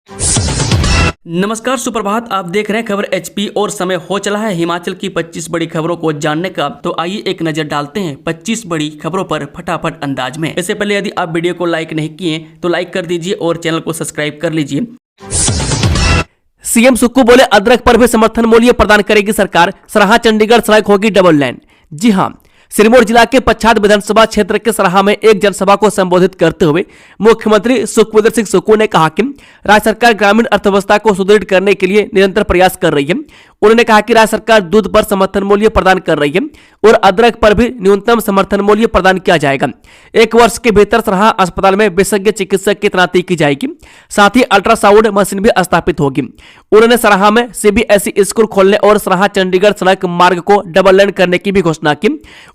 नमस्कार, सुप्रभात। आप देख रहे हैं खबर एचपी और समय हो चला है हिमाचल की 25 बड़ी खबरों को जानने का। तो आइए एक नजर डालते हैं 25 बड़ी खबरों पर फटाफट अंदाज में। इससे पहले यदि आप वीडियो को लाइक नहीं किए तो लाइक कर दीजिए और चैनल को सब्सक्राइब कर लीजिए। सीएम सुक्खू बोले, अदरक पर भी समर्थन मूल्य प्रदान करेगी सरकार, सराहा चंडीगढ़ सड़क होगी डबल लाइन। जी हां, सिरमौर जिला के पच्छाद विधानसभा क्षेत्र के सराहा में एक जनसभा को संबोधित करते हुए मुख्यमंत्री सुखविंदर सिंह सुक्खू ने कहा कि राज्य सरकार ग्रामीण अर्थव्यवस्था को सुदृढ़ करने के लिए निरंतर प्रयास कर रही है। उन्होंने कहा कि राज्य सरकार दूध पर समर्थन मूल्य प्रदान कर रही है और अदरक पर भी न्यूनतम समर्थन मूल्य प्रदान किया जाएगा। 1 वर्ष के भीतर सराहा अस्पताल में विशेषज्ञ चिकित्सक की तैनाती की जाएगी, साथ ही अल्ट्रासाउंड मशीन भी स्थापित होगी। उन्होंने सराहा में सीबीएसई स्कूल खोलने और सराहा चंडीगढ़ सड़क मार्ग को डबल लाइन करने की भी घोषणा की।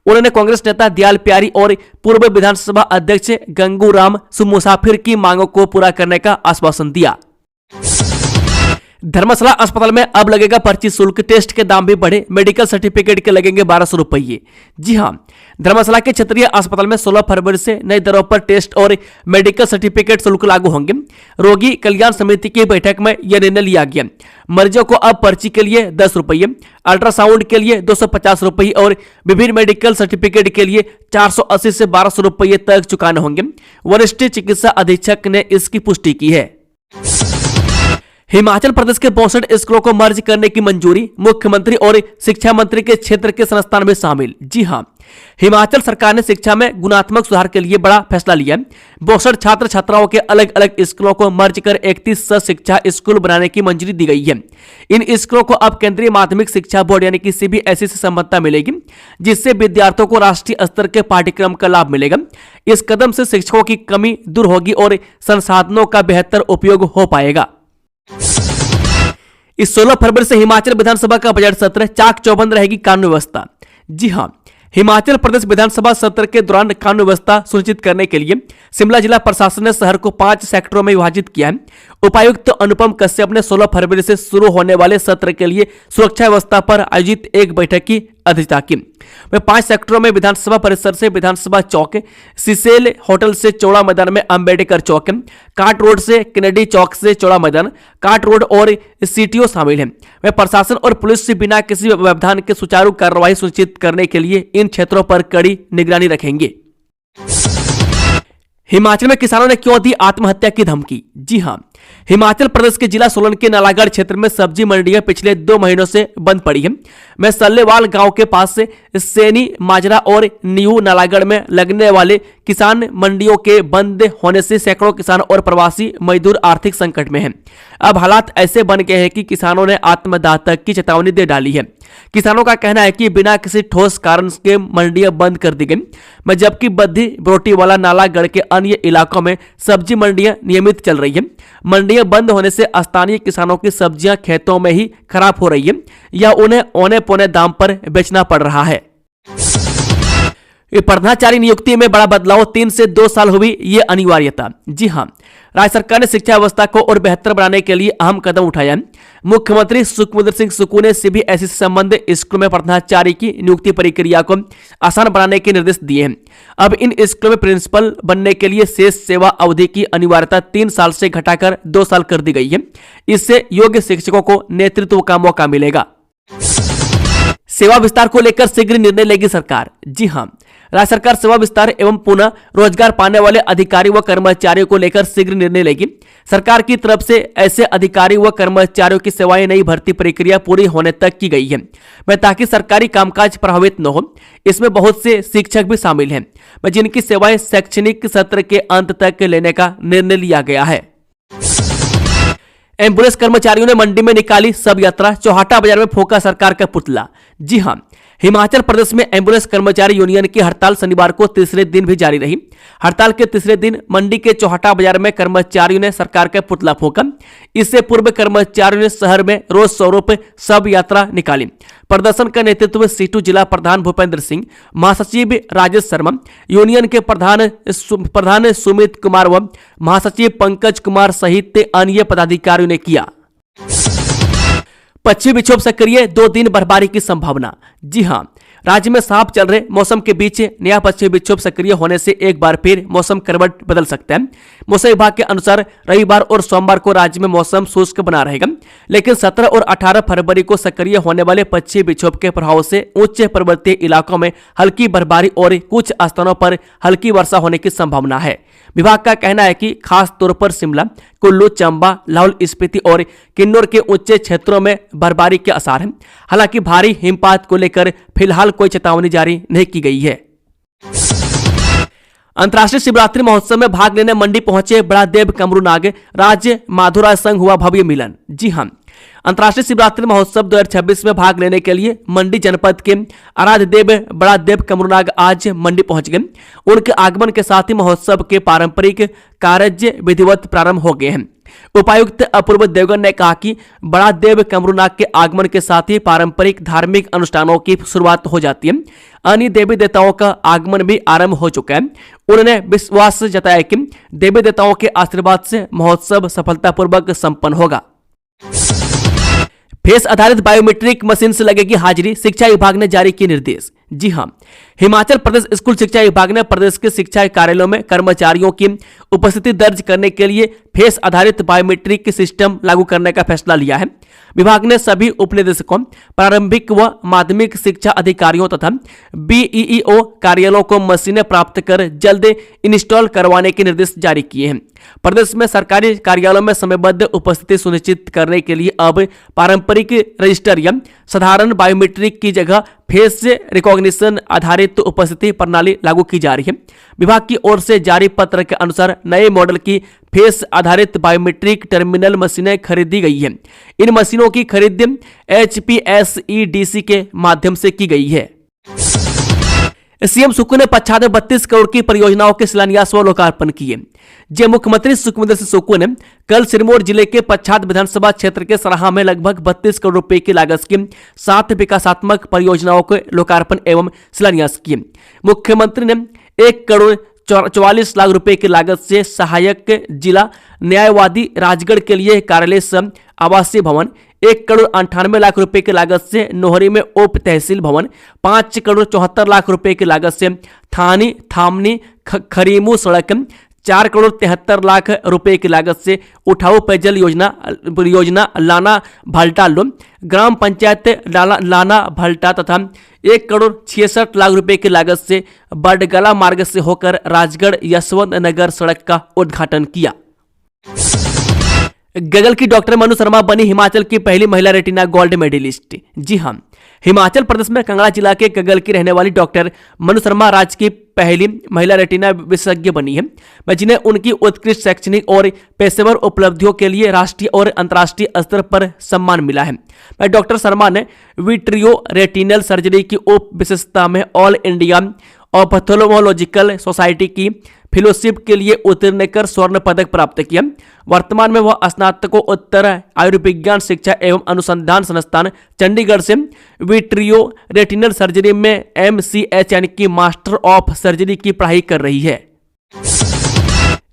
उन्होंने कांग्रेस नेता दयाल प्यारी और पूर्व विधानसभा अध्यक्ष गंगू राम मुसाफिर की मांगों को पूरा करने का आश्वासन दिया। धर्मशाला अस्पताल में अब लगेगा पर्ची शुल्क, टेस्ट के दाम भी बढ़े, मेडिकल सर्टिफिकेट के लगेंगे 1200 रुपये। जी हां, धर्मशाला के क्षेत्रीय अस्पताल में 16 फरवरी से नई दरों पर टेस्ट और मेडिकल सर्टिफिकेट शुल्क लागू होंगे। रोगी कल्याण समिति की बैठक में यह निर्णय लिया गया। मरीजों को अब पर्ची के लिए 10 रुपये, अल्ट्रासाउंड के लिए 250 रुपये और विभिन्न मेडिकल सर्टिफिकेट के लिए 480 से 1200 रुपये तक चुकाने होंगे। वरिष्ठ चिकित्सा अधीक्षक ने इसकी पुष्टि की है। हिमाचल प्रदेश के 62 स्कूलों को मर्ज करने की मंजूरी, मुख्यमंत्री और शिक्षा मंत्री के क्षेत्र के संस्थान में शामिल। जी हां, हिमाचल सरकार ने शिक्षा में गुणात्मक सुधार के लिए बड़ा फैसला लिया। 62 छात्र छात्राओं के अलग अलग स्कूलों को मर्ज कर 31 शिक्षा स्कूल बनाने की मंजूरी दी गई है। इन स्कूलों को अब केंद्रीय माध्यमिक शिक्षा बोर्ड यानी कि सीबीएसई से संबद्धता मिलेगी, जिससे विद्यार्थियों को राष्ट्रीय स्तर के पाठ्यक्रम का लाभ मिलेगा। इस कदम से शिक्षकों की कमी दूर होगी और संसाधनों का बेहतर उपयोग हो पाएगा। इस 16 फरवरी से हिमाचल विधानसभा का बजट सत्र, चाक चौबंद रहेगी कानून व्यवस्था। जी हां, हिमाचल प्रदेश विधानसभा सत्र के दौरान कानून व्यवस्था सुनिश्चित करने के लिए शिमला जिला प्रशासन ने शहर को 5 सेक्टरों में विभाजित किया है। उपायुक्त अनुपम कश्यप ने 16 फरवरी से शुरू होने वाले सत्र के लिए सुरक्षा व्यवस्था पर आयोजित एक बैठक की अध्यक्षता की। वे 5 सेक्टरों में विधानसभा परिसर से विधानसभा चौक, सिसेल होटल से चौड़ा मैदान में अंबेडकर चौक, काट रोड से कैनेडी चौक से चौड़ा मैदान, काट रोड और सीटीओ शामिल हैं। वे प्रशासन और पुलिस से बिना किसी व्यवधान के सुचारू कार्रवाई सुनिश्चित करने के लिए इन क्षेत्रों पर कड़ी निगरानी रखेंगे। हिमाचल में किसानों ने क्यों दी आत्महत्या की धमकी? जी हां, हिमाचल प्रदेश के जिला सोलन के नालागढ़ क्षेत्र में सब्जी मंडियां पिछले 2 महीनों से बंद पड़ी हैं। मैं सल्लेवाल गांव के पास से सैनी, माजरा और न्यू नालागढ़ में लगने वाले किसान मंडियों के बंद होने से सैकड़ों किसान और प्रवासी मजदूर आर्थिक संकट में हैं। अब हालात ऐसे बन गए हैं कि किसानों ने आत्मदाह तक की चेतावनी दे डाली है। किसानों का कहना है कि बिना किसी ठोस कारण के मंडियां बंद कर दी गई, जबकि बद्दी, बरोटीवाला, नालागढ़ के अन्य इलाकों में सब्जी मंडियां नियमित चल रही है। मंडियां बंद होने से स्थानीय किसानों की सब्जियां खेतों में ही खराब हो रही है या उन्हें औने पौने दाम पर बेचना पड़ रहा है। प्रधानाचार्य नियुक्ति में बड़ा बदलाव, 3 से 2 साल हुई ये अनिवार्यता। जी हां, राज्य सरकार ने शिक्षा व्यवस्था को और बेहतर बनाने के लिए अहम कदम उठाया। मुख्यमंत्री सुखविंदर सिंह सुक्खू ने सीबीएसई से संबंधित स्कूल में प्रधानाचार्य की नियुक्ति प्रक्रिया को आसान बनाने के निर्देश दिए हैं। अब इन स्कूलों में प्रिंसिपल बनने के लिए शेष सेवा अवधि की अनिवार्यता 3 साल से घटाकर 2 साल कर दी गई है। इससे योग्य शिक्षकों को नेतृत्व का मौका मिलेगा। सेवा विस्तार को लेकर शीघ्र निर्णय लेगी सरकार। जी हां, राज्य सरकार सेवा विस्तार एवं पुनः रोजगार पाने वाले अधिकारी व कर्मचारियों को लेकर शीघ्र निर्णय लेगी। सरकार की तरफ से ऐसे अधिकारी व कर्मचारियों की सेवाएं नई भर्ती प्रक्रिया पूरी होने तक की गई है, ताकि सरकारी कामकाज प्रभावित न हो। इसमें बहुत से शिक्षक भी शामिल हैं, जिनकी सेवाएं शैक्षणिक सत्र के अंत तक लेने का निर्णय लिया गया है। एम्बुलेंस कर्मचारियों ने मंडी में निकाली शव यात्रा, चौहाटा बाजार में फूंका सरकार का पुतला। जी हां, हिमाचल प्रदेश में एम्बुलेंस कर्मचारी यूनियन की हड़ताल शनिवार को तीसरे दिन भी जारी रही। हड़ताल के तीसरे दिन मंडी के चौहाटा बाजार में कर्मचारियों ने सरकार का पुतला फूंका। इससे पूर्व कर्मचारियों ने शहर में रोज स्वरूप शव यात्रा निकाली। प्रदर्शन का नेतृत्व सीटू जिला प्रधान भूपेंद्र सिंह, महासचिव राजेश शर्मा, यूनियन के प्रधान सुमित कुमार व महासचिव पंकज कुमार सहित अन्य पदाधिकारियों ने किया। पश्चिमी विक्षोभ सक्रिय, 2 दिन बर्फबारी की संभावना। जी हां, राज्य में साफ चल रहे मौसम के बीच नया पश्चिमी विक्षोभ सक्रिय होने से एक बार फिर मौसम करवट बदल सकता है। मौसम विभाग के अनुसार रविवार और सोमवार को राज्य में मौसम शुष्क बना रहेगा, लेकिन 17 और 18 फरवरी को सक्रिय होने वाले पश्चिमी विक्षोभ के प्रभाव से उच्च पर्वतीय इलाकों में हल्की बर्फबारी और कुछ स्थानों पर हल्की वर्षा होने की संभावना है। विभाग का कहना है कि खास तौर पर शिमला, कुल्लू, चंबा, लाहौल स्पीति और किन्नौर के उच्च क्षेत्रों में बर्फबारी के आसार हैं। हालांकि भारी हिमपात को लेकर फिलहाल कोई चेतावनी जारी नहीं की गई है। अंतर्राष्ट्रीय शिवरात्रि महोत्सव में भाग लेने मंडी पहुंचे बड़ादेव कमरूनाग राज्य माधुराज संघ हुआ भव्य मिलन। जी हां, अंतर्राष्ट्रीय शिवरात्रि महोत्सव 2026 में भाग लेने के लिए मंडी जनपद के आराध्य देव बड़ादेव कमरूनाग आज मंडी पहुंच गए। उनके आगमन के साथ ही महोत्सव के पारंपरिक कार्य विधिवत प्रारंभ हो गए हैं। उपायुक्त अपूर्व देवगन ने कहा कि बड़ादेव कमरूनाग के आगमन के साथ ही पारंपरिक धार्मिक अनुष्ठानों की शुरुआत हो जाती है। अन्य देवी देवताओं का आगमन भी आरंभ हो चुका है। उन्होंने विश्वास जताया कि देवी देवताओं के आशीर्वाद से महोत्सव सफलतापूर्वक संपन्न होगा। फेस आधारित बायोमेट्रिक मशीन से लगेगी हाजिरी, शिक्षा विभाग ने जारी किए निर्देश। जी हां, हिमाचल प्रदेश स्कूल शिक्षा विभाग ने प्रदेश के शिक्षा कार्यालयों में कर्मचारियों की उपस्थिति दर्ज करने के लिए फेस आधारित बायोमेट्रिक सिस्टम लागू करने का फैसला लिया है। विभाग ने सभी उपनिदेशकों, प्रारंभिक व माध्यमिक शिक्षा अधिकारियों तथा बीईओ कार्यालयों को मशीनें प्राप्त कर जल्द इंस्टॉल करवाने के निर्देश जारी किए हैं। प्रदेश में सरकारी कार्यालयों में समयबद्ध उपस्थिति सुनिश्चित करने के लिए अब पारंपरिक रजिस्टर या साधारण बायोमेट्रिक की जगह फेस रिकॉग्निशन आधारित उपस्थिति प्रणाली लागू की जा रही है। विभाग की ओर से जारी पत्र के अनुसार नए मॉडल की फेस आधारित बायोमेट्रिक टर्मिनल मशीनें खरीदी गई है। इन मशीनों की खरीद HPSEDC के माध्यम से की गई है। सीएम सुक्खू ने पच्छाद में 32 करोड़ की परियोजनाओं के शिलान्यास व लोकार्पण किए। जय मुख्यमंत्री सुखविंदर सिंह सुक्खू ने कल सिरमौर जिले के पच्छाद विधानसभा क्षेत्र के सराहा में लगभग 32 करोड़ रुपए की लागत की 7 विकासात्मक परियोजनाओं के लोकार्पण एवं शिलान्यास किए। मुख्यमंत्री ने 1 करोड़ 44 लाख रुपए की लागत से सहायक जिला न्यायवादी राजगढ़ के लिए कार्यालय सम आवासीय भवन, 1 करोड़ 98 लाख रुपए की लागत से नोहरी में उप तहसील भवन, 5 करोड़ 74 लाख रुपए की लागत से थानी थामनी खरीमू सड़क, 4 करोड़ 73 लाख रुपए की लागत से उठाऊ पेयजल योजना लाना भल्टा लो, ग्राम पंचायत लाना भल्टा तथा 1 करोड़ 66 लाख रुपए की लागत से बडगला मार्ग से होकर राजगढ़ यशवंत नगर सड़क का उद्घाटन किया। गगल की डॉक्टर मनु शर्मा बनी हिमाचल की पहली महिला रेटिना गोल्ड मेडलिस्ट। जी हां, हिमाचल प्रदेश में कांगड़ा जिला के गगल की रहने वाली डॉक्टर मनु शर्मा राज्य की पहली महिला रेटिना विशेषज्ञ बनी है, जिन्हें उनकी उत्कृष्ट शैक्षणिक और पेशेवर उपलब्धियों के लिए राष्ट्रीय और अंतर्राष्ट्रीय स्तर पर सम्मान मिला है। डॉक्टर शर्मा ने विट्रियो रेटिनल सर्जरी की उप विशेषता में ऑल इंडिया ऑप्थेल्मोलॉजिकल सोसाइटी की फेलोशिप के लिए उत्तीर्ण कर स्वर्ण पदक प्राप्त किया। वर्तमान में वह स्नातकोत्तर आयुर्विज्ञान शिक्षा एवं अनुसंधान संस्थान चंडीगढ़ से विट्रियो रेटिनल सर्जरी में MCH यानी कि मास्टर ऑफ सर्जरी की पढ़ाई कर रही है।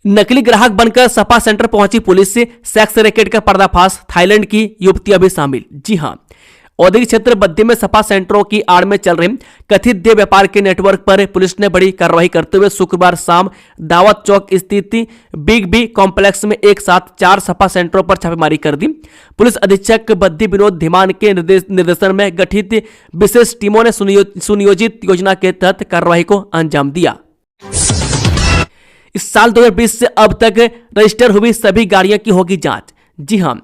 नकली ग्राहक बनकर सपा सेंटर पहुंची पुलिस से सेक्स रैकेट का पर्दाफाश, थाईलैंड की युवतियां भी शामिल। जी हां, औद्योगिक क्षेत्र बद्दी में सपा सेंटरों की आड़ में चल रहे कथित देह व्यापार के नेटवर्क पर पुलिस ने बड़ी कार्रवाई करते हुए शुक्रवार शाम दावत चौक स्थित बिग बी कॉम्प्लेक्स में एक साथ 4 सपा सेंटरों पर छापेमारी कर दी। पुलिस अधीक्षक बद्दी विनोद धीमान के निर्देशन में गठित विशेष टीमों ने सुनियोजित योजना के तहत कार्रवाई को अंजाम दिया। इस साल 2020 से अब तक रजिस्टर हुई सभी गाड़ियों की होगी जांच। जी हां,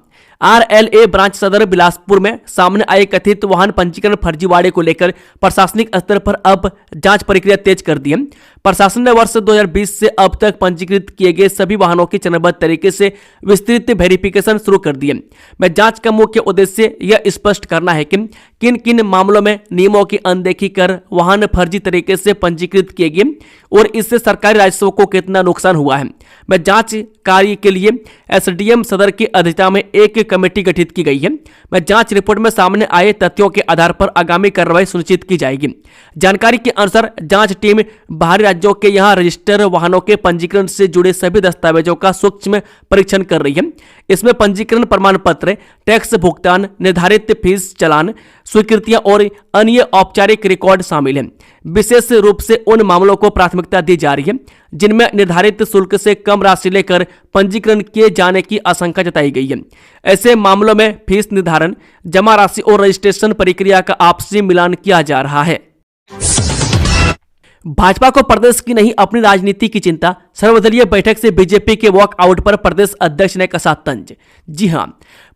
RLA ब्रांच सदर बिलासपुर में सामने आए कथित वाहन पंजीकरण फर्जीवाड़े को लेकर प्रशासनिक स्तर पर अब जांच प्रक्रिया तेज कर दी है। प्रशासन ने वर्ष 2020 से अब तक पंजीकृत किए गए सभी वाहनों की चरणबद्ध तरीके से विस्तृत वेरिफिकेशन शुरू कर दी है। जांच का मुख्य उद्देश्य यह स्पष्ट करना है कि किन किन मामलों में नियमों की अनदेखी कर वाहन फर्जी तरीके से पंजीकृत किए गए और इससे सरकारी राजस्व को कितना नुकसान हुआ है। जांच कार्य के लिए SDM सदर की अध्यक्षता में एक कमेटी गठित की गई है। जांच रिपोर्ट में सामने आए तथ्यों के आधार पर आगामी कार्रवाई सुनिश्चित की जाएगी। जानकारी के अनुसार जांच टीम बाहरी राज्यों के यहां रजिस्टर वाहनों के पंजीकरण से जुड़े सभी दस्तावेजों का सूक्ष्म परीक्षण कर रही है। इसमें पंजीकरण प्रमाण पत्र, टैक्स भुगतान, निर्धारित फीस चालान, स्वीकृतियां और अन्य औपचारिक रिकॉर्ड शामिल हैं। विशेष रूप से उन मामलों को प्राथमिकता दी जा रही है जिनमें निर्धारित शुल्क से कम राशि लेकर पंजीकरण किए जाने की आशंका जताई गई है। ऐसे मामलों में फीस निर्धारण, जमा राशि और रजिस्ट्रेशन प्रक्रिया का आपसी मिलान किया जा रहा है। भाजपा को प्रदेश की नहीं अपनी राजनीति की चिंता, सर्वदलीय बैठक से बीजेपी के वॉकआउट पर प्रदेश अध्यक्ष ने कसा तंज। जी हां,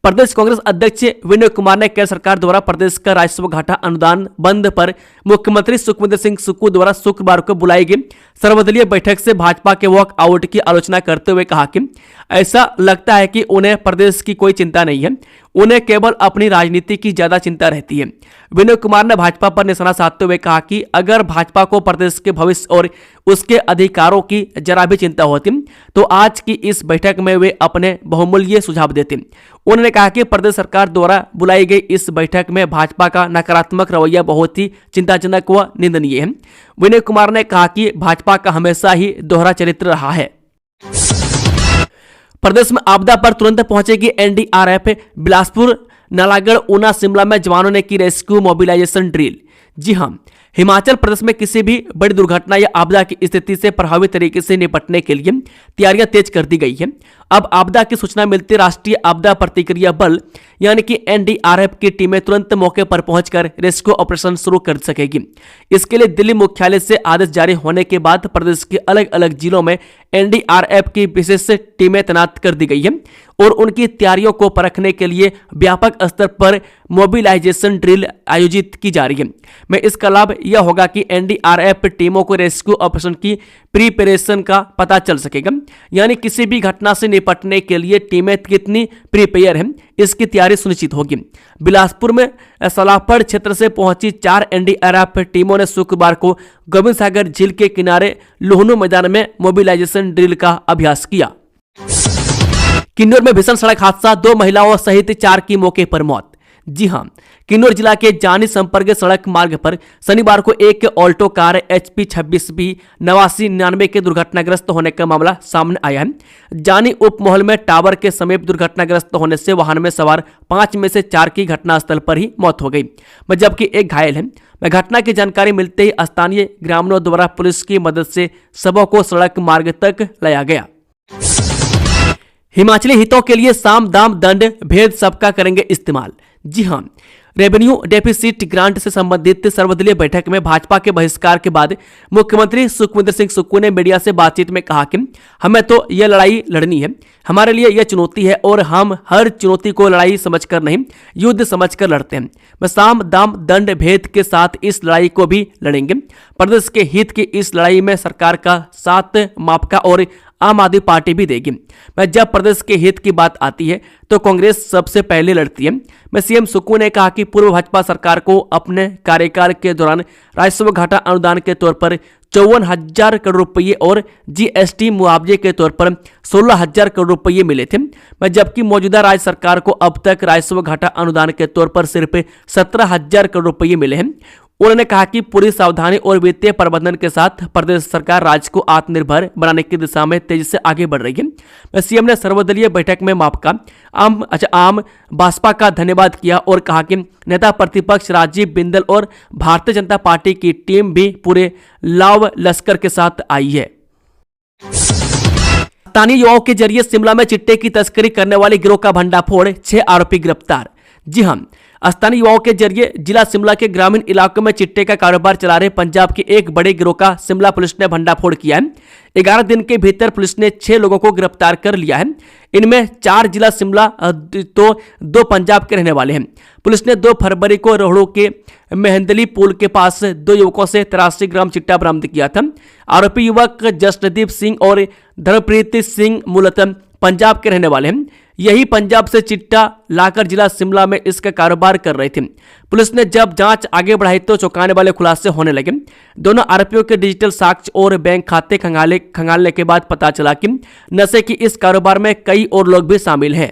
प्रदेश कांग्रेस अध्यक्ष विनय कुमार ने केंद्र सरकार द्वारा प्रदेश का राजस्व घाटा अनुदान बंद पर मुख्यमंत्री सुखविंदर सिंह सुक्खू द्वारा शुक्रवार को बुलाई गई सर्वदलीय बैठक से भाजपा के वॉकआउट की आलोचना करते हुए कहा कि ऐसा लगता है कि उन्हें प्रदेश की कोई चिंता नहीं है, उन्हें केवल अपनी राजनीति की ज्यादा चिंता रहती है। विनय कुमार ने भाजपा पर निशाना साधते हुए कहा कि अगर भाजपा को प्रदेश के भविष्य और उसके अधिकारों की जरा भी चिंता होती तो आज की इस बैठक में वे अपने बहुमूल्य सुझाव देते। उन्होंने कहा कि प्रदेश सरकार द्वारा बुलाई गई इस बैठक में भाजपा का नकारात्मक रवैया बहुत ही चिंताजनक व निंदनीय है। विनय कुमार ने कहा कि भाजपा का हमेशा ही दोहरा चरित्र रहा है। प्रदेश में आपदा पर तुरंत पहुंचेगी एनडीआरएफ, बिलासपुर, नालागढ़, ऊना, शिमला में जवानों ने की रेस्क्यू मोबिलाइजेशन ड्रिल। जी हां, हिमाचल प्रदेश में किसी भी बड़ी दुर्घटना या आपदा की स्थिति से प्रभावी तरीके से निपटने के लिए तैयारियां तेज कर दी गई है। अब आपदा की सूचना मिलते राष्ट्रीय आपदा प्रतिक्रिया बल यानी कि एनडीआरएफ की टीमें तुरंत मौके पर पहुंचकर रेस्क्यू ऑपरेशन शुरू कर सकेगी। इसके लिए दिल्ली मुख्यालय से आदेश जारी होने के बाद प्रदेश के अलग अलग जिलों में एनडीआरएफ की विशेष टीमें तैनात कर दी गई है और उनकी तैयारियों को परखने के लिए व्यापक स्तर पर मोबिलाइजेशन ड्रिल आयोजित की जा रही है। में इसका लाभ यह होगा कि एनडीआरएफ टीमों को रेस्क्यू ऑपरेशन की प्रिपरेशन का पता चल सकेगा, यानी किसी भी घटना से निपटने के लिए टीमें कितनी प्रिपेयर हैं इसकी तैयारी सुनिश्चित होगी। बिलासपुर में सलापड़ क्षेत्र से पहुंची 4 एनडीआरएफ टीमों ने शुक्रवार को गोविंद सागर झील के किनारे लुहनू मैदान में मोबिलाइजेशन ड्रिल का अभ्यास किया। किन्नौर में भीषण सड़क हादसा, 2 महिलाओं सहित 4 की मौके पर मौत। जी हां, किन्नौर जिला के जानी संपर्क सड़क मार्ग पर शनिवार को एक ऑल्टो कार HP 26B 8999 के दुर्घटनाग्रस्त होने का मामला सामने आया है। जानी उप मोहल में टावर के समीप दुर्घटनाग्रस्त होने से वाहन में सवार 5 में से 4 की घटनास्थल पर ही मौत हो गई, जबकि एक घायल है। घटना की जानकारी मिलते ही स्थानीय ग्रामीणों द्वारा पुलिस की मदद से शवों को सड़क मार्ग तक लाया गया। हिमाचली हितों के लिए साम दाम दंड भेद सबका करेंगे इस्तेमाल। जी हां, रेवेन्यू डेफिसिट ग्रांट से संबंधित सर्वदलीय बैठक में भाजपा के बहिष्कार के बाद मुख्यमंत्री सुखविंदर सिंह सुक्खू ने मीडिया से बातचीत में कहा कि हमें तो यह लड़ाई लड़नी है, हमारे लिए यह चुनौती है और हम हर चुनौती को लड़ाई समझकर नहीं युद्ध समझकर लड़ते हैं। मैं साम दाम दंड भेद के साथ इस लड़ाई को भी लड़ेंगे। प्रदेश के हित की इस लड़ाई में सरकार का साथ मापका और आम आदमी पार्टी भी देगी। मैं जब प्रदेश के हित की बात आती है तो कांग्रेस सबसे पहले लड़ती है। मैं सीएम सुक्खू ने कहा कि पूर्व भाजपा सरकार को अपने कार्यकाल के दौरान राजस्व घाटा अनुदान के तौर पर 54,000 करोड़ रुपये और जीएसटी मुआवजे के तौर पर 16,000 करोड़ रुपये मिले थे, जबकि मौजूदा राज्य सरकार को अब तक राजस्व घाटा अनुदान के तौर पर सिर्फ 17,000 करोड़ रुपये मिले हैं। उन्होंने कहा कि पूरी सावधानी और वित्तीय प्रबंधन के साथ प्रदेश सरकार राज्य को आत्मनिर्भर बनाने की दिशा में तेजी से आगे बढ़ रही है। सीएम ने सर्वदलीय बैठक में माकपा आम भाजपा का धन्यवाद किया और कहा कि नेता प्रतिपक्ष राजीव बिंदल और भारतीय जनता पार्टी की टीम भी पूरे लाव लश्कर के साथ आई है। स्थानीय युवाओं के जरिए शिमला में चिट्टे की तस्करी करने वाले गिरोह का भंडाफोड़, 6 आरोपी गिरफ्तार। जी हां, स्थानीय युवाओं के जरिए जिला शिमला के ग्रामीण इलाकों में चिट्टे का कारोबार चला रहे पंजाब के एक बड़े गिरोह का शिमला पुलिस ने भंडाफोड़ किया है। 11 दिन के भीतर पुलिस ने 6 लोगों को गिरफ्तार कर लिया है। इनमें 4 जिला शिमला तो 2 पंजाब के रहने वाले हैं। पुलिस ने 2 फरवरी को रोहड़ू के मेहंदली पुल के पास 2 युवकों से 83 ग्राम चिट्टा बरामद किया था। आरोपी युवक जसनदीप सिंह और धर्मप्रीत सिंह मूलतः पंजाब के रहने वाले हैं। यही पंजाब से चिट्टा लाकर जिला शिमला में इसका कारोबार कर रहे थे। पुलिस ने जब जांच आगे बढ़ाई तो चौंकाने वाले खुलासे होने लगे। दोनों आरोपियों के डिजिटल साक्ष्य और बैंक खाते खंगालने के बाद पता चला कि नशे की इस कारोबार में कई और लोग भी शामिल हैं।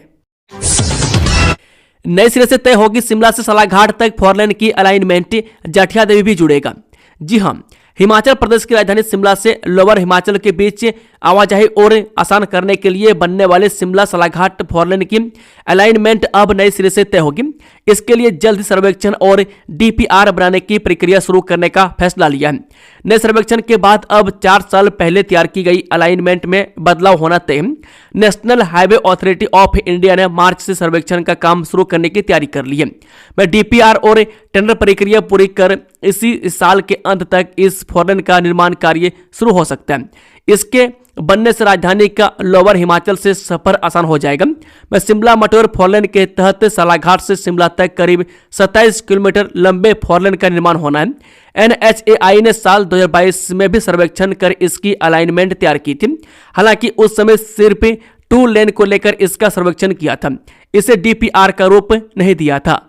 नए सिरे से तय होगी शिमला से सलाघाट तक 4 लेन की अलाइनमेंट, जाठिया देवी भी जुड़ेगा। जी हां, हिमाचल प्रदेश की राजधानी शिमला से लोअर हिमाचल के बीच आवाजाही और आसान करने के लिए बनने वाले शिमला सलाघाट 4 लेन की अलाइनमेंट अब नए सिरे से तय होगी। इसके लिए जल्द सर्वेक्षण और डीपीआर बनाने की प्रक्रिया शुरू करने का फैसला लिया है। नए सर्वेक्षण के बाद अब 4 साल पहले तैयार की गई अलाइनमेंट में बदलाव होना तय है। National highway authority of India ने मार्च से सर्वेक्षण का काम शुरू करने की तैयारी कर ली है। मैं डीपीआर और टेंडर प्रक्रिया पूरी कर इसी साल के अंत तक इस फोरलेन का निर्माण कार्य शुरू हो सकता है। इसके बनने से राजधानी का लोअर हिमाचल से सफर आसान हो जाएगा। मैं शिमला मटोर फोरलेन के तहत सालाघाट से शिमला तक करीब 27 किलोमीटर लंबे फोरलेन का निर्माण होना है। NHAI ने साल 2022 में भी सर्वेक्षण कर इसकी अलाइनमेंट तैयार की थी। हालांकि उस समय सिर्फ 2 लेन को लेकर इसका सर्वेक्षण किया था, इसे डीपीआर का रूप नहीं दिया था।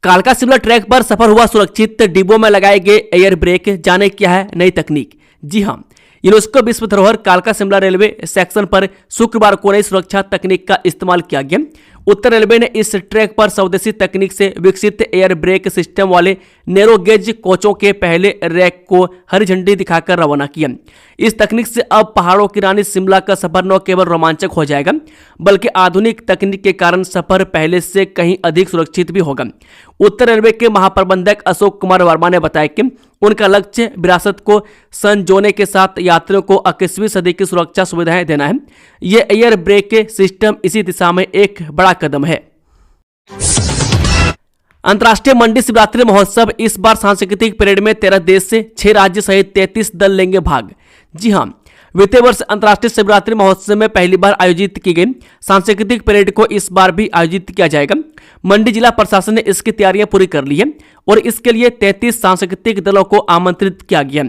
कालका शिमला ट्रैक पर सफर हुआ सुरक्षित, डिब्बों में लगाए गए एयर ब्रेक, जाने क्या है नई तकनीक। जी हां, यूनेस्को विश्व धरोहर कालका शिमला रेलवे सेक्शन पर शुक्रवार को नई सुरक्षा तकनीक का इस्तेमाल किया गया। उत्तर रेलवे ने इस ट्रैक पर स्वदेशी तकनीक से विकसित एयर ब्रेक सिस्टम वाले नैरो गेज कोचों के पहले रैक को हरी झंडी दिखाकर रवाना किया। इस तकनीक से अब पहाड़ों की रानी शिमला का सफर न केवल रोमांचक हो जाएगा, बल्कि आधुनिक तकनीक के कारण सफर पहले से कहीं अधिक सुरक्षित भी होगा। उत्तर रेलवे के महाप्रबंधक अशोक कुमार वर्मा ने बताया कि उनका लक्ष्य विरासत को संजोने के साथ यात्रियों को 21वीं सदी की सुरक्षा सुविधाएं देना है। यह एयर ब्रेक सिस्टम इसी दिशा में एक बड़ा कदम है। अंतर्राष्ट्रीय मंडी शिवरात्रि महोत्सव, इस बार सांस्कृतिक परेड में 13 देश से 6 राज्य सहित 33 दल लेंगे भाग। जी हां, वित्तीय वर्ष अंतर्राष्ट्रीय शिवरात्रि महोत्सव में पहली बार आयोजित की गई सांस्कृतिक परेड को इस बार भी आयोजित किया जाएगा। मंडी जिला प्रशासन ने इसकी तैयारियां पूरी कर ली है और इसके लिए 33 सांस्कृतिक दलों को आमंत्रित किया गया।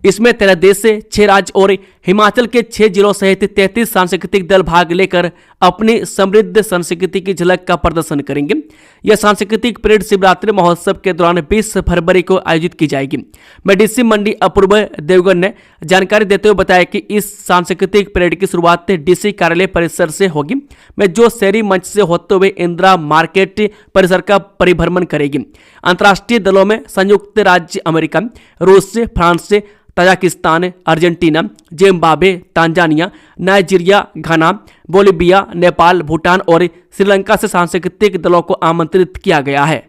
इसमें 13 देश से 6 राज्य और हिमाचल के 6 जिलों सहित 33 सांस्कृतिक दल भाग लेकर अपनी समृद्ध संस्कृति की झलक का प्रदर्शन करेंगे। यह सांस्कृतिक परेड शिवरात्रि महोत्सव के दौरान 20 फरवरी को आयोजित की जाएगी। डीसी मंडी अपूर्व देवगन ने जानकारी देते हुए बताया कि इस सांस्कृतिक परेड की शुरुआत डीसी कार्यालय परिसर से होगी, जो शहरी मंच से होते हुए इंदिरा मार्केट परिसर का परिभ्रमण करेगी। अंतर्राष्ट्रीय दलों में संयुक्त राज्य अमेरिका, रूस, France, Tajikistan, Argentina, Zimbabwe, Tanzania, Nigeria, Ghana, Bolivia, Nepal, Bhutan और श्रीलंका से सांस्कृतिक दलों को आमंत्रित किया गया है।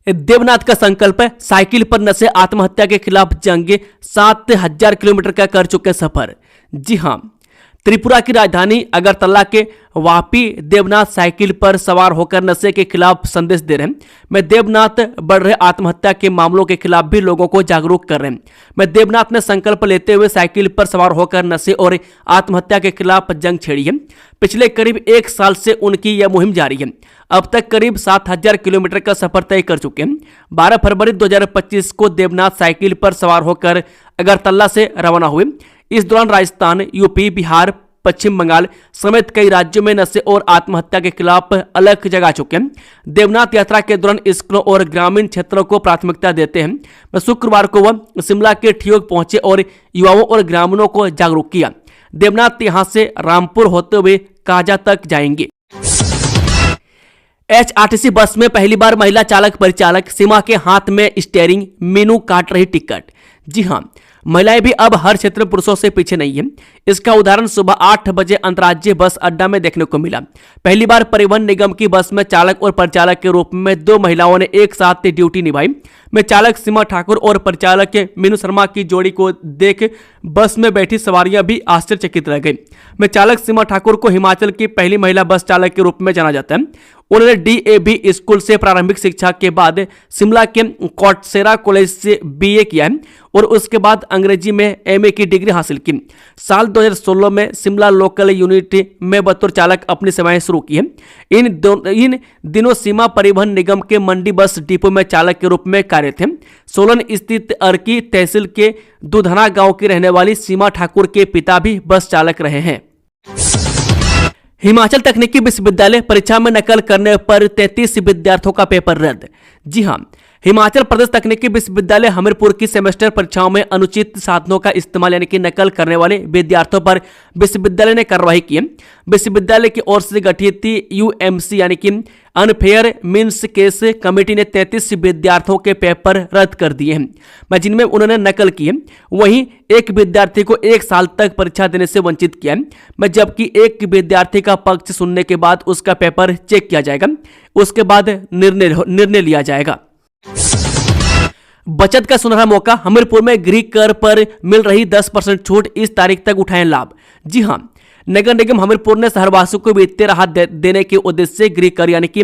देवनाथ का संकल्प, साइकिल पर नशे आत्महत्या के खिलाफ जंग, 7000 किलोमीटर का कर चुके सफर। जी हां, त्रिपुरा की राजधानी अगरतला के वापी देवनाथ साइकिल पर सवार होकर नशे के खिलाफ संदेश दे रहे हैं। देवनाथ बढ़ रहे आत्महत्या के मामलों के खिलाफ भी लोगों को जागरूक कर रहे हैं। देवनाथ ने संकल्प लेते हुए साइकिल पर सवार होकर नशे और आत्महत्या के खिलाफ जंग छेड़ी है। पिछले करीब 1 साल से उनकी यह मुहिम जारी है। अब तक करीब 7000 किलोमीटर का सफर तय कर चुके हैं। 12 फरवरी 2025 को देवनाथ साइकिल पर सवार होकर अगरतला से रवाना हुए। इस दौरान राजस्थान, यूपी, बिहार, पश्चिम बंगाल समेत कई राज्यों में नशे और आत्महत्या के खिलाफ अलग जगा चुके हैं। देवनाथ यात्रा के दौरान स्कूलों और ग्रामीण क्षेत्रों को प्राथमिकता देते हैं। शुक्रवार को वह शिमला के ठियोग पहुंचे और युवाओं और ग्रामीणों को जागरूक किया। देवनाथ यहां से रामपुर होते हुए काजा तक जाएंगे। HRTC बस में पहली बार महिला चालक परिचालक, सीमा के हाथ में स्टीयरिंग, मीनू काट रही टिकट। जी हां, महिलाएं भी अब हर क्षेत्र में पुरुषों से पीछे नहीं है। इसका उदाहरण सुबह 8 बजे अंतर्राज्यीय बस अड्डा में देखने को मिला। पहली बार परिवहन निगम की बस में चालक और परिचालक के रूप में 2 महिलाओं ने एक साथ ड्यूटी निभाई। चालक सीमा ठाकुर और परिचालक मीनू शर्मा की जोड़ी को देख बस में बैठी सवारियां भी आश्चर्यचकित रह गई। चालक सीमा ठाकुर को हिमाचल की पहली महिला बस चालक के रूप में जाना जाता है। उन्होंने DAV स्कूल से प्रारंभिक शिक्षा के बाद शिमला के कोटसेरा कॉलेज से BA किया है और उसके बाद अंग्रेजी में MA की डिग्री हासिल की। साल 2016 में शिमला लोकल यूनिट में बतौर चालक अपनी सेवाएं शुरू की है। इन दिनों सीमा परिवहन निगम के मंडी बस डिपो में चालक के रूप में कार्यरत हैं। सोलन स्थित अर्की तहसील के दुधना गांव की रहने वाली सीमा ठाकुर के पिता भी बस चालक रहे हैं। हिमाचल तकनीकी विश्वविद्यालय परीक्षा में नकल करने पर 33 विद्यार्थियों का पेपर रद्द। जी हां, हिमाचल प्रदेश तकनीकी विश्वविद्यालय हमीरपुर की सेमेस्टर परीक्षाओं में अनुचित साधनों का इस्तेमाल यानी कि नकल करने वाले विद्यार्थियों पर विश्वविद्यालय ने कार्रवाई की है। विश्वविद्यालय की ओर से गठित यूएमसी यानी कि अनफेयर मीन्स केस कमेटी ने 33 विद्यार्थियों के पेपर रद्द कर दिए हैं, जिनमें उन्होंने नकल की है। वहीं एक विद्यार्थी को 1 साल तक परीक्षा देने से वंचित किया है, जबकि एक विद्यार्थी का पक्ष सुनने के बाद उसका पेपर चेक किया जाएगा। उसके बाद निर्णय लिया जाएगा। बचत का सुनहरा मौका, हमीरपुर में गृह कर पर मिल रही 10% छूट, इस तारीख तक उठाएं लाभ। जी हां, नगर निगम हमीरपुर ने शहरवासियों को वित्तीय राहत देने के उद्देश्य से गृह कर यानी कि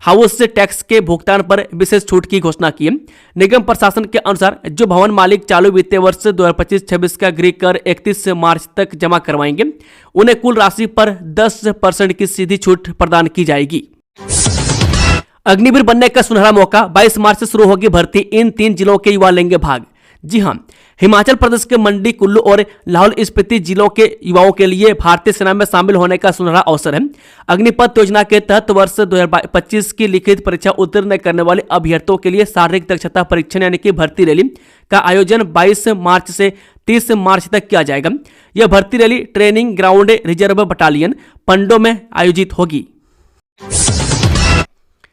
हाउस टैक्स के भुगतान पर विशेष छूट की घोषणा की है। निगम प्रशासन के अनुसार जो भवन मालिक चालू वित्तीय वर्ष 2025-26 का गृह कर 31 मार्च तक जमा करवाएंगे, उन्हें कुल राशि पर 10% की सीधी छूट प्रदान की जाएगी। अग्निवीर बनने का सुनहरा मौका, 22 मार्च से शुरू होगी भर्ती, इन 3 जिलों के युवा लेंगे भाग। जी हां, हिमाचल प्रदेश के मंडी, कुल्लू और लाहौल स्पीति जिलों के युवाओं के लिए भारतीय सेना में शामिल होने का सुनहरा अवसर है। अग्निपथ योजना के तहत वर्ष 2025 की लिखित परीक्षा उत्तीर्ण करने वाले अभ्यर्थियों के लिए शारीरिक दक्षता परीक्षण यानी कि भर्ती रैली का आयोजन 22 मार्च से 30 मार्च तक किया जाएगा। यह भर्ती rally training ground reserve battalion Pando में आयोजित होगी।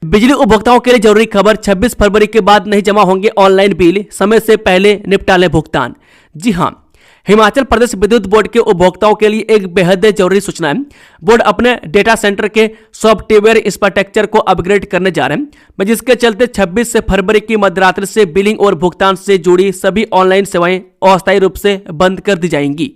बिजली उपभोक्ताओं के लिए जरूरी खबर, 26 फरवरी के बाद नहीं जमा होंगे ऑनलाइन बिल, समय से पहले निपटा लें भुगतान। जी हां, हिमाचल प्रदेश विद्युत बोर्ड के उपभोक्ताओं के लिए एक बेहद जरूरी सूचना है। बोर्ड अपने डेटा सेंटर के सॉफ्टवेयर इंफ्रास्ट्रक्चर को अपग्रेड करने जा रहे हैं, जिसके चलते 26 फरवरी की मध्यरात्रि से बिलिंग और भुगतान से जुड़ी सभी ऑनलाइन सेवाएं अस्थायी रूप से बंद कर दी जाएंगी।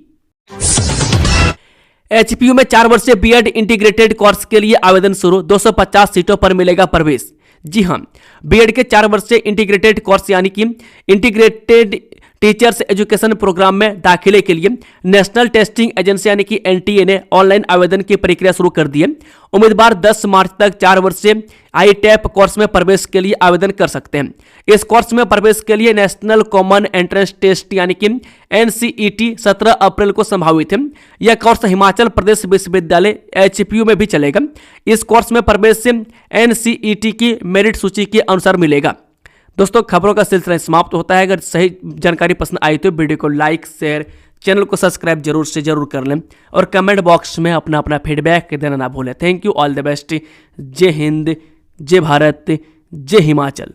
एचपीयू में 4 वर्षीय बीएड इंटीग्रेटेड कोर्स के लिए आवेदन शुरू, 250 सीटों पर मिलेगा प्रवेश। जी हां, बीएड के 4 वर्षीय इंटीग्रेटेड कोर्स यानी कि इंटीग्रेटेड टीचर्स एजुकेशन प्रोग्राम में दाखिले के लिए नेशनल टेस्टिंग एजेंसी यानी कि एनटीए ने ऑनलाइन आवेदन की प्रक्रिया शुरू कर दी है। उम्मीदवार 10 मार्च तक 4 वर्षीय आईटेप कोर्स में प्रवेश के लिए आवेदन कर सकते हैं। इस कोर्स में प्रवेश के लिए नेशनल कॉमन एंट्रेंस टेस्ट यानी कि एनसीईटी 17 अप्रैल को संभावित है। यह कोर्स हिमाचल प्रदेश विश्वविद्यालय एचपीयू में भी चलेगा। इस कोर्स में प्रवेश से एनसीईटी की मेरिट सूची के अनुसार मिलेगा। दोस्तों, खबरों का सिलसिला समाप्त होता है। अगर सही जानकारी पसंद आई तो वीडियो को लाइक, शेयर, चैनल को सब्सक्राइब जरूर से जरूर कर लें और कमेंट बॉक्स में अपना फीडबैक देना ना भूलें। Thank you, all the best. जय हिंद, जय भारत, जय हिमाचल।